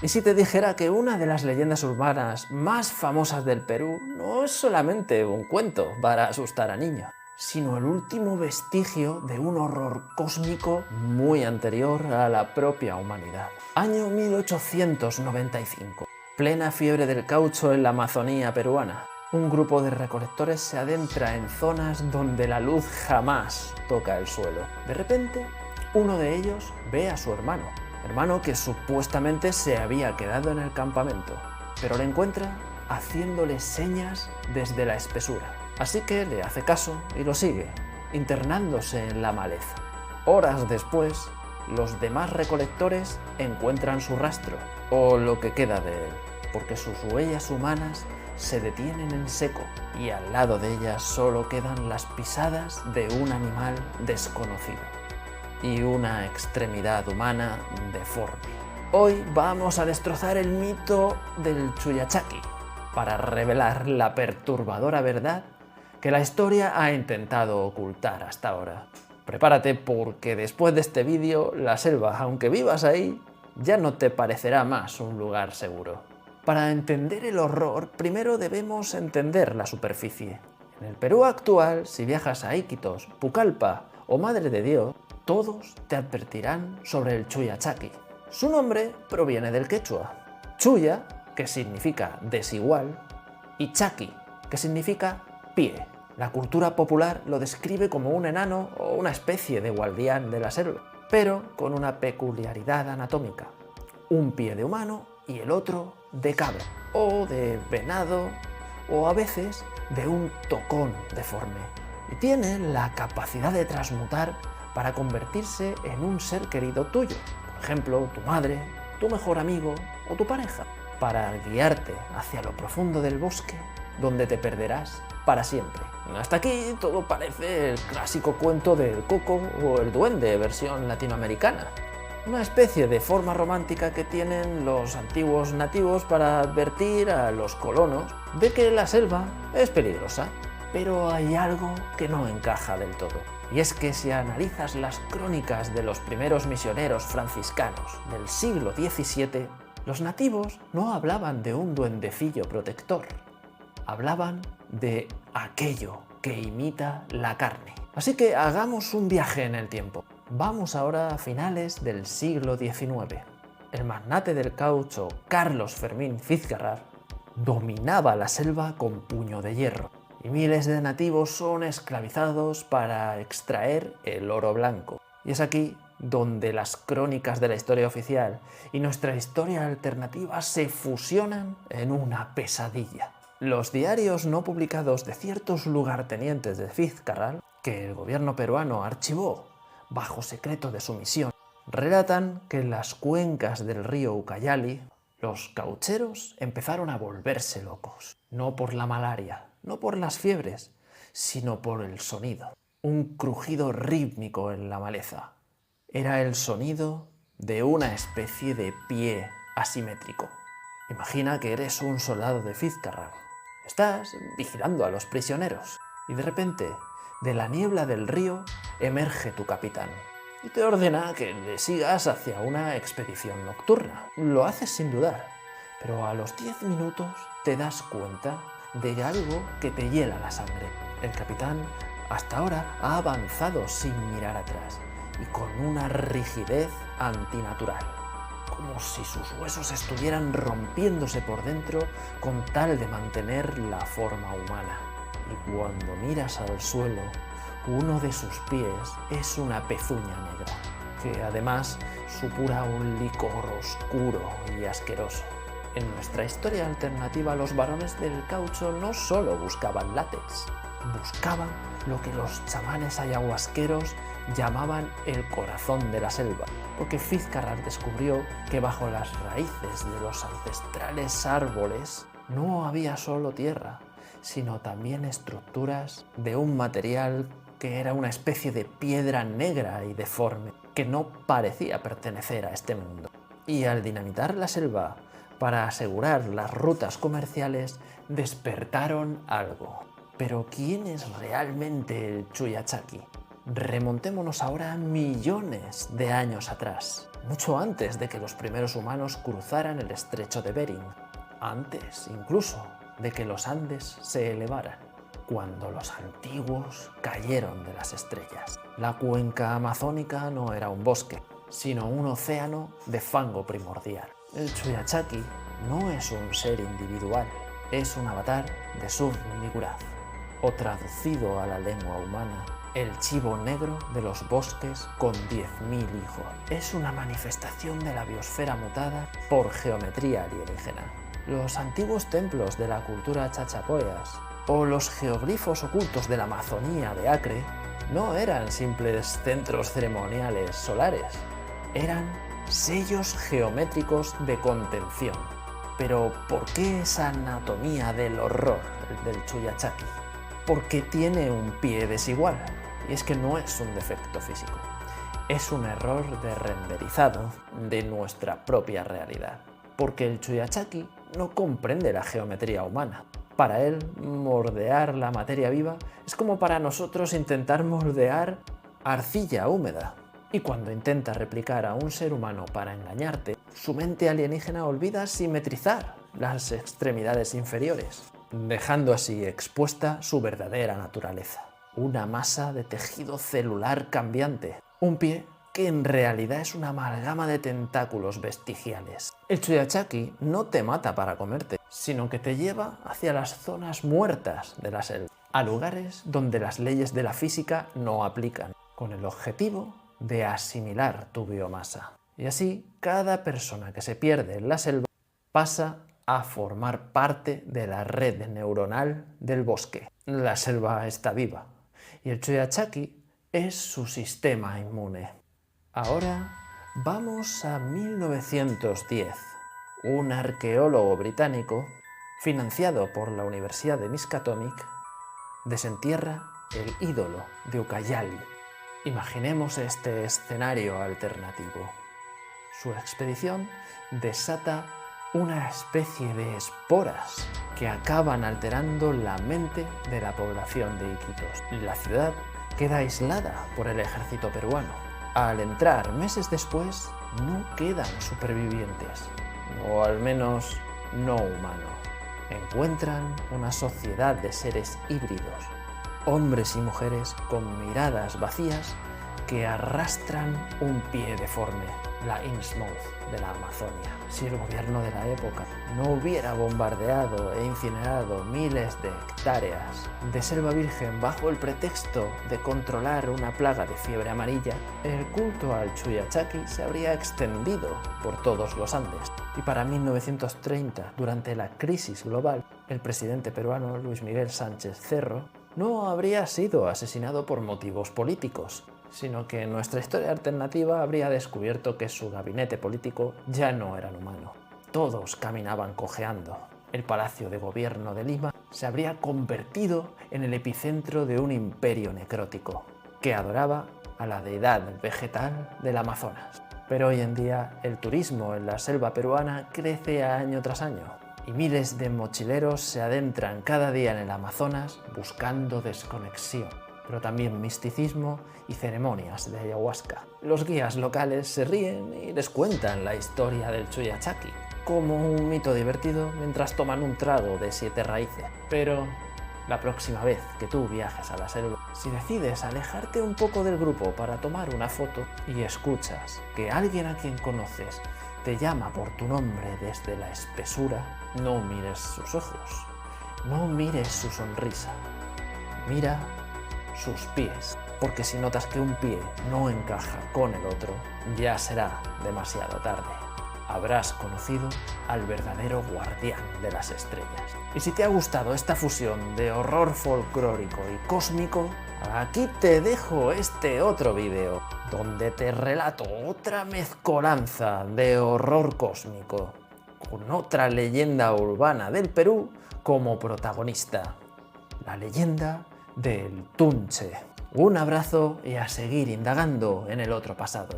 Y si te dijera que una de las leyendas urbanas más famosas del Perú no es solamente un cuento para asustar a niños, sino el último vestigio de un horror cósmico muy anterior a la propia humanidad. Año 1895. Plena fiebre del caucho en la Amazonía peruana. Un grupo de recolectores se adentra en zonas donde la luz jamás toca el suelo. De repente, uno de ellos ve a su hermano que supuestamente se había quedado en el campamento, pero le encuentra haciéndole señas desde la espesura. Así que le hace caso y lo sigue, internándose en la maleza. Horas después, los demás recolectores encuentran su rastro, o lo que queda de él, porque sus huellas humanas se detienen en seco y al lado de ellas solo quedan las pisadas de un animal desconocido y una extremidad humana deforme. Hoy vamos a destrozar el mito del Chuyachaki para revelar la perturbadora verdad que la historia ha intentado ocultar hasta ahora. Prepárate porque después de este vídeo, la selva, aunque vivas ahí, ya no te parecerá más un lugar seguro. Para entender el horror, primero debemos entender la superficie. En el Perú actual, si viajas a Iquitos, Pucallpa o Madre de Dios, todos te advertirán sobre el Chuyachaki. Su nombre proviene del quechua. Chuya, que significa desigual, y chaki, que significa pie. La cultura popular lo describe como un enano o una especie de guardián de la selva, pero con una peculiaridad anatómica. Un pie de humano y el otro de cabra, o de venado, o a veces de un tocón deforme. Y tiene la capacidad de transmutar para convertirse en un ser querido tuyo. Por ejemplo, tu madre, tu mejor amigo o tu pareja, para guiarte hacia lo profundo del bosque, donde te perderás para siempre. Hasta aquí todo parece el clásico cuento del Coco o el Duende versión latinoamericana. Una especie de forma romántica que tienen los antiguos nativos para advertir a los colonos de que la selva es peligrosa. Pero hay algo que no encaja del todo. Y es que si analizas las crónicas de los primeros misioneros franciscanos del siglo XVII, los nativos no hablaban de un duendecillo protector. Hablaban de aquello que imita la carne. Así que hagamos un viaje en el tiempo. Vamos ahora a finales del siglo XIX. El magnate del caucho Carlos Fermín Fitzgerald dominaba la selva con puño de hierro y miles de nativos son esclavizados para extraer el oro blanco. Y es aquí donde las crónicas de la historia oficial y nuestra historia alternativa se fusionan en una pesadilla. Los diarios no publicados de ciertos lugartenientes de Fitzgerald, que el gobierno peruano archivó bajo secreto de sumisión, relatan que en las cuencas del río Ucayali los caucheros empezaron a volverse locos, no por la malaria, no por las fiebres, sino por el sonido. Un crujido rítmico en la maleza. Era el sonido de una especie de pie asimétrico. Imagina que eres un soldado de Fitzgerald. Estás vigilando a los prisioneros y de repente, de la niebla del río, emerge tu capitán y te ordena que le sigas hacia una expedición nocturna. Lo haces sin dudar, pero a los 10 minutos te das cuenta de algo que te hiela la sangre. El capitán hasta ahora ha avanzado sin mirar atrás y con una rigidez antinatural, como si sus huesos estuvieran rompiéndose por dentro con tal de mantener la forma humana. Y cuando miras al suelo, uno de sus pies es una pezuña negra, que además supura un licor oscuro y asqueroso. En nuestra historia alternativa, los varones del caucho no solo buscaban látex, buscaban lo que los chamanes ayahuasqueros llamaban el corazón de la selva, porque Fitzgerald descubrió que bajo las raíces de los ancestrales árboles no había solo tierra, sino también estructuras de un material que era una especie de piedra negra y deforme, que no parecía pertenecer a este mundo. Y al dinamitar la selva para asegurar las rutas comerciales, despertaron algo. Pero ¿quién es realmente el Chuyachaki? Remontémonos ahora millones de años atrás, mucho antes de que los primeros humanos cruzaran el estrecho de Bering, antes incluso de que los Andes se elevaran, cuando los antiguos cayeron de las estrellas. La cuenca amazónica no era un bosque, sino un océano de fango primordial. El Chuyachaki no es un ser individual, es un avatar de Sur-Niguraz, o traducido a la lengua humana, el chivo negro de los bosques con 10.000 hijos. Es una manifestación de la biosfera mutada por geometría alienígena. Los antiguos templos de la cultura chachapoyas o los geoglifos ocultos de la Amazonía de Acre no eran simples centros ceremoniales solares, eran sellos geométricos de contención. Pero ¿por qué esa anatomía del horror del Chuyachaki? Porque tiene un pie desigual. Y es que no es un defecto físico, es un error de renderizado de nuestra propia realidad. Porque el Chuyachaki no comprende la geometría humana. Para él, moldear la materia viva es como para nosotros intentar moldear arcilla húmeda. Y cuando intenta replicar a un ser humano para engañarte, su mente alienígena olvida simetrizar las extremidades inferiores, dejando así expuesta su verdadera naturaleza. Una masa de tejido celular cambiante. Un pie que en realidad es una amalgama de tentáculos vestigiales. El Chuyachaki no te mata para comerte, sino que te lleva hacia las zonas muertas de la selva, a lugares donde las leyes de la física no aplican, con el objetivo de asimilar tu biomasa. Y así, cada persona que se pierde en la selva pasa a formar parte de la red neuronal del bosque. La selva está viva y el Chuyachaki es su sistema inmune. Ahora vamos a 1910. Un arqueólogo británico, financiado por la Universidad de Miskatonic, desentierra el ídolo de Ucayali. Imaginemos este escenario alternativo. Su expedición desata una especie de esporas que acaban alterando la mente de la población de Iquitos. La ciudad queda aislada por el ejército peruano. Al entrar meses después, no quedan supervivientes, o al menos no humanos. Encuentran una sociedad de seres híbridos, hombres y mujeres con miradas vacías que arrastran un pie deforme, la Innsmouth de la Amazonia. Si el gobierno de la época no hubiera bombardeado e incinerado miles de hectáreas de selva virgen bajo el pretexto de controlar una plaga de fiebre amarilla, el culto al Chuyachaki se habría extendido por todos los Andes. Y para 1930, durante la crisis global, el presidente peruano Luis Miguel Sánchez Cerro no habría sido asesinado por motivos políticos, sino que nuestra historia alternativa habría descubierto que su gabinete político ya no era humano. Todos caminaban cojeando. El Palacio de Gobierno de Lima se habría convertido en el epicentro de un imperio necrótico, que adoraba a la deidad vegetal del Amazonas. Pero hoy en día el turismo en la selva peruana crece año tras año, y miles de mochileros se adentran cada día en el Amazonas buscando desconexión, pero también misticismo y ceremonias de ayahuasca. Los guías locales se ríen y les cuentan la historia del Chuyachaki como un mito divertido mientras toman un trago de 7 raíces. Pero la próxima vez que tú viajes a la selva, si decides alejarte un poco del grupo para tomar una foto y escuchas que alguien a quien conoces te llama por tu nombre desde la espesura, no mires sus ojos, no mires su sonrisa, mira sus pies, porque si notas que un pie no encaja con el otro, ya será demasiado tarde. Habrás conocido al verdadero guardián de las estrellas. Y si te ha gustado esta fusión de horror folclórico y cósmico, aquí te dejo este otro vídeo, donde te relato otra mezcolanza de horror cósmico, con otra leyenda urbana del Perú como protagonista, la leyenda del Tunche. Un abrazo y a seguir indagando en el otro pasado.